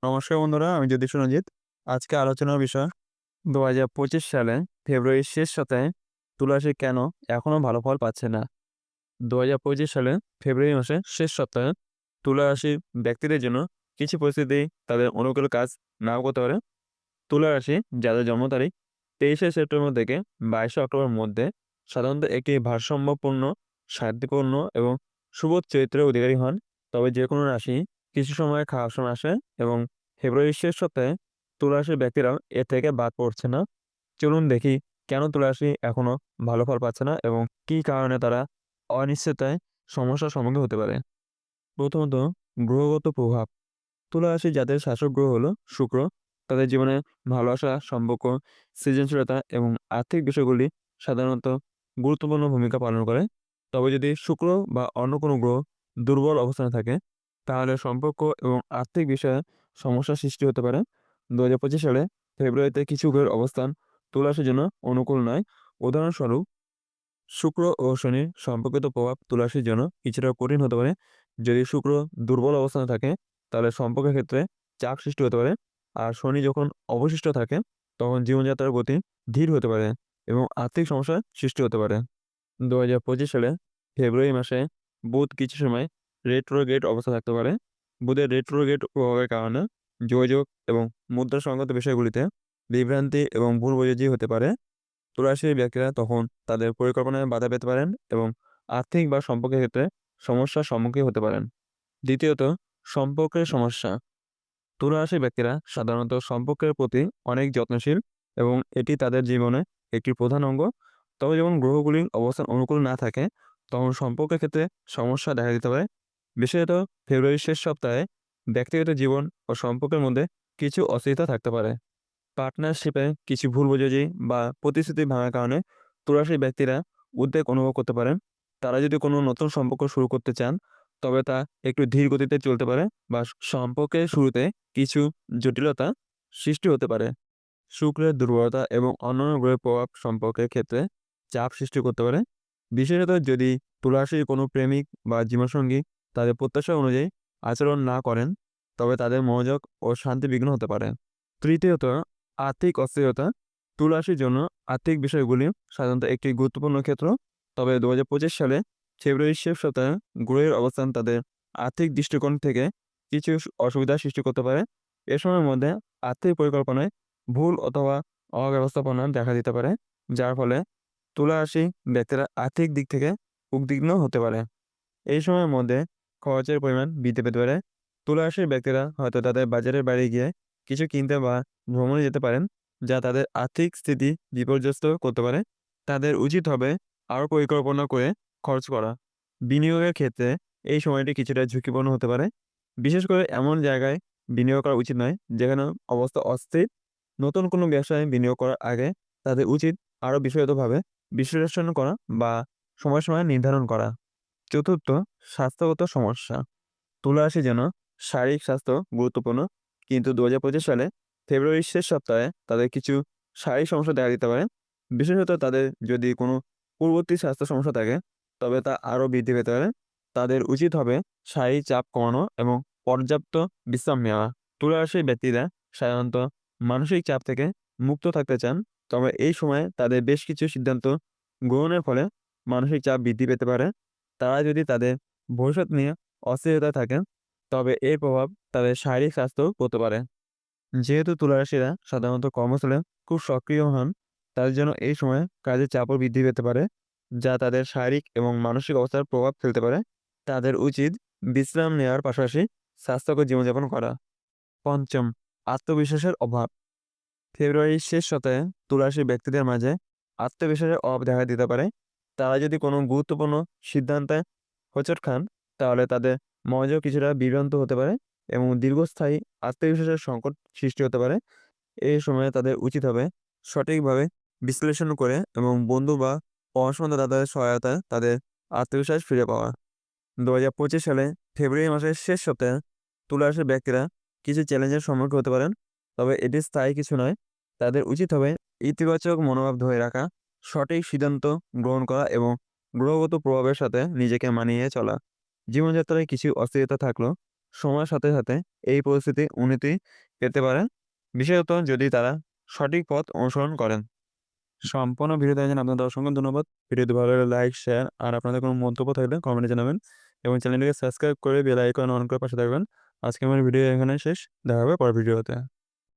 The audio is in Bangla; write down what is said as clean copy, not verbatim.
নমস্কার বন্ধুরা, আমি জ্যোতিষ রঞ্জিত। আজকে আলোচনার বিষয় ২০২৫ সালে ফেব্রুয়ারির শেষ সপ্তাহে তুলা রাশি কেন এখনো ভালো ফল পাচ্ছে না। ২০২৫ সালে ফেব্রুয়ারি মাসের শেষ সপ্তাহে তুলা রাশির ব্যক্তিদের জন্য কিছু পরিস্থিতি তাদের অনুকূল কাজ নাও করতে পারে। তুলা রাশি যাদের জন্ম তারিখ ২৩শে সেপ্টেম্বর থেকে ২২শে অক্টোবরের মধ্যে সাধারণত একটি ভারসাম্যপূর্ণ, শান্তিপূর্ণ এবং সুবোধ চরিত্রের অধিকারী হন। তবে যে কোনো রাশি কিছু সময় খারাপ সময় আসে এবং ফেব্রুয়ারির শেষ সপ্তাহে তুলা রাশির ব্যক্তিরাও এর থেকে বাদ পড়ছে না। চলুন দেখি কেন তুলা রাশি এখনো ভালো ফল পাচ্ছে না এবং কী কারণে তারা অনিশ্চয়তায় সমস্যার সম্মুখীন হতে পারে। প্রথমত, গ্রহগত প্রভাব। তুলা রাশি যাদের শাসক গ্রহ হলো শুক্র, তাদের জীবনে ভালোবাসা, সম্পর্ক, সৃজনশীলতা এবং আর্থিক বিষয়গুলি সাধারণত গুরুত্বপূর্ণ ভূমিকা পালন করে। তবে যদি শুক্র বা অন্য কোনো গ্রহ দুর্বল অবস্থানে থাকে, তাহলে সম্পর্ক এবং আর্থিক বিষয়ে সমস্যার সৃষ্টি হতে পারে। ২০২৫ সালে ফেব্রুয়ারিতে কিছু গ্রহের অবস্থান তুলা রাশির জন্য অনুকূল নয়। উদাহরণস্বরূপ, শুক্র ও শনির সম্পর্কিত প্রভাব তুলা রাশির জন্য কিছুটা কঠিন হতে পারে। যদি শুক্র দুর্বল অবস্থানে থাকে, তাহলে সম্পর্কের ক্ষেত্রে চাপ সৃষ্টি হতে পারে। আর শনি যখন অবশিষ্ট থাকে, তখন জীবনযাত্রার গতি ধীর হতে পারে এবং আর্থিক সমস্যার সৃষ্টি হতে পারে। ২০২৫ সালে ফেব্রুয়ারি মাসে বুধ কিছু সময় রেট্রোগ্রেড অবস্থা থাকতে পারে। বুধের রেট্রোগ্রেড প্রভাবের কারণে যোগাযোগ এবং মুদ্রা সংক্রান্ত বিষয়গুলিতে বিভ্রান্তি এবং ভুল বোঝাবুঝি হতে পারে। তুলারাশির ব্যক্তিরা তখন তাদের পরিকল্পনায় বাধা পেতে পারেন এবং আর্থিক বা সম্পর্কের ক্ষেত্রে সমস্যার সম্মুখীন হতে পারেন। দ্বিতীয়ত, সম্পর্কের সমস্যা। তুলারাশির ব্যক্তিরা সাধারণত সম্পর্কের প্রতি অনেক যত্নশীল এবং এটি তাদের জীবনে একটি প্রধান অঙ্গ। তবে যখন গ্রহগুলির অবস্থান অনুকূল না থাকে, তখন সম্পর্কের ক্ষেত্রে সমস্যা দেখা দিতে পারে। বিশেষত ফেব্রুয়ারির শেষ সপ্তাহে ব্যক্তিগত জীবন ও সম্পর্কের মধ্যে কিছু অস্থিরতা থাকতে পারে। পার্টনারশিপে কিছু ভুল বোঝাবুঝি বা প্রতিশ্রুতি ভাঙার কারণে তুলারাশির ব্যক্তিরা উদ্বেগ অনুভব করতে পারেন। তারা যদি কোনো নতুন সম্পর্ক শুরু করতে চান, তবে তা একটু ধীর গতিতে চলতে পারে বা সম্পর্কের শুরুতে কিছু জটিলতা সৃষ্টি হতে পারে। শুক্রের দুর্বলতা এবং অন্যান্য গ্রহের প্রভাব সম্পর্কের ক্ষেত্রে চাপ সৃষ্টি করতে পারে। বিশেষত যদি তুলারাশির কোনো প্রেমিক বা জীবনসঙ্গী তাদের প্রত্যাশা অনুযায়ী আচরণ না করেন, তবে তাদের মনোযোগ ও শান্তি বিঘ্ন হতে পারে। তৃতীয়ত, আর্থিক অস্থিরতা। তুলা রাশির জন্য আর্থিক বিষয়গুলি সাধারণত একটি গুরুত্বপূর্ণ ক্ষেত্র। তবে ২০২৫ সালে ফেব্রুয়ারির শেষ সপ্তাহে গ্রহের অবস্থান তাদের আর্থিক দৃষ্টিকোণ থেকে কিছু অসুবিধার সৃষ্টি করতে পারে। এ সময়ের মধ্যে আর্থিক পরিকল্পনায় ভুল অথবা অব্যবস্থাপনা দেখা দিতে পারে, যার ফলে তুলা রাশি ব্যক্তিরা আর্থিক দিক থেকে উদ্বিগ্ন হতে পারে। এই সময়ের মধ্যে খরচের পরিমাণ বৃদ্ধি পেতে পারে। তুলা রাশির ব্যক্তিরা হয়তো তাদের বাজারের বাইরে গিয়ে কিছু কিনতে বা ভ্রমণে যেতে পারেন, যা তাদের আর্থিক স্থিতি বিপর্যস্ত করতে পারে। তাদের উচিত হবে আরও পরিকল্পনা করে খরচ করা। বিনিয়োগের ক্ষেত্রে এই সময়টি কিছুটা ঝুঁকিপূর্ণ হতে পারে। বিশেষ করে এমন জায়গায় বিনিয়োগ করা উচিত নয় যেখানে অবস্থা অস্থির। নতুন কোনো ব্যবসায় বিনিয়োগ করার আগে তাদের উচিত আরও বিশদভাবে বিশ্লেষণ করা বা সময় নির্ধারণ করা। চতুর্থ, স্বাস্থ্যগত সমস্যা। তুলা রাশির জন্য শারীরিক স্বাস্থ্য গুরুত্বপূর্ণ, কিন্তু ২০২৫ সালে ফেব্রুয়ারির শেষ সপ্তাহে তাদের কিছু শারীরিক সমস্যা দেখা দিতে পারে। বিশেষত তাদের যদি কোনো পূর্ববর্তী স্বাস্থ্য সমস্যা থাকে, তবে তা আরও বৃদ্ধি পেতে পারে। তাদের উচিত হবে শারীরিক চাপ কমানো এবং পর্যাপ্ত বিশ্রাম নেওয়া। তুলা রাশির ব্যক্তিরা সাধারণত মানসিক চাপ থেকে মুক্ত থাকতে চান, তবে এই সময়ে তাদের বেশ কিছু সিদ্ধান্ত গ্রহণের ফলে মানসিক চাপ বৃদ্ধি পেতে পারে। তারা যদি তাদের ভবিষ্যৎ নিয়ে অস্থিরতায় থাকেন, তবে এর প্রভাব তাদের শারীরিক স্বাস্থ্যও পড়তে পারে। যেহেতু তুলারাশিরা সাধারণত কর্মস্থলে খুব সক্রিয় হন, তাদের জন্য এই সময়ে কাজের চাপও বৃদ্ধি পেতে পারে, যা তাদের শারীরিক এবং মানসিক অবস্থার প্রভাব ফেলতে পারে। তাদের উচিত বিশ্রাম নেওয়ার পাশাপাশি স্বাস্থ্যকর জীবনযাপন করা। পঞ্চম, আত্মবিশ্বাসের অভাব। ফেব্রুয়ারির শেষ সপ্তাহে তুলারাশির ব্যক্তিদের মাঝে আত্মবিশ্বাসের অভাব দেখা দিতে পারে। তারা যদি কোনো গুরুত্বপূর্ণ সিদ্ধান্তে হোঁচট খান, তাহলে তাদের মনোযোগ কিছুটা বিভ্রান্ত হতে পারে এবং দীর্ঘস্থায়ী আত্মবিশ্বাসের সংকট সৃষ্টি হতে পারে। এই সময়ে তাদের উচিত হবে সঠিকভাবে বিশ্লেষণ করে এবং বন্ধু বা পরামর্শদাতা তাদের সহায়তায় তাদের আত্মবিশ্বাস ফিরে পাওয়া। ২০২৫ সালে ফেব্রুয়ারি মাসের শেষ সপ্তাহে তুলা রাশির ব্যক্তিরা কিছু চ্যালেঞ্জের সম্মুখীন হতে পারেন, তবে এটি স্থায়ী কিছু নয়। তাদের উচিত হবে ইতিবাচক মনোভাব ধরে রাখা, সঠিক সিদ্ধান্ত গ্রহণ করা এবং গ্রহগত প্রভাবের সাথে নিজেকে মানিয়ে চলা। জীবনযাত্রায় কিছু অস্থিরতা থাকলেও সময়ের সাথে সাথে এই পরিস্থিতি উন্নতি পেতে পারেন, বিশেষত যদি তারা সঠিক পথ অনুসরণ করেন। সম্পূর্ণ ভিডিও দেখার জন্য আপনাদের অসংখ্য ধন্যবাদ। ভিডিওটি ভালো লাগলে লাইক, শেয়ার আর আপনাদের কোনো মন্তব্য থাকলে কমেন্টে জানাবেন এবং চ্যানেলটিকে সাবস্ক্রাইব করে বেল আইকন অন করে পাশে থাকবেন। আজকে আমার ভিডিও এখানে শেষ। দেখা হবে পরের ভিডিওতে।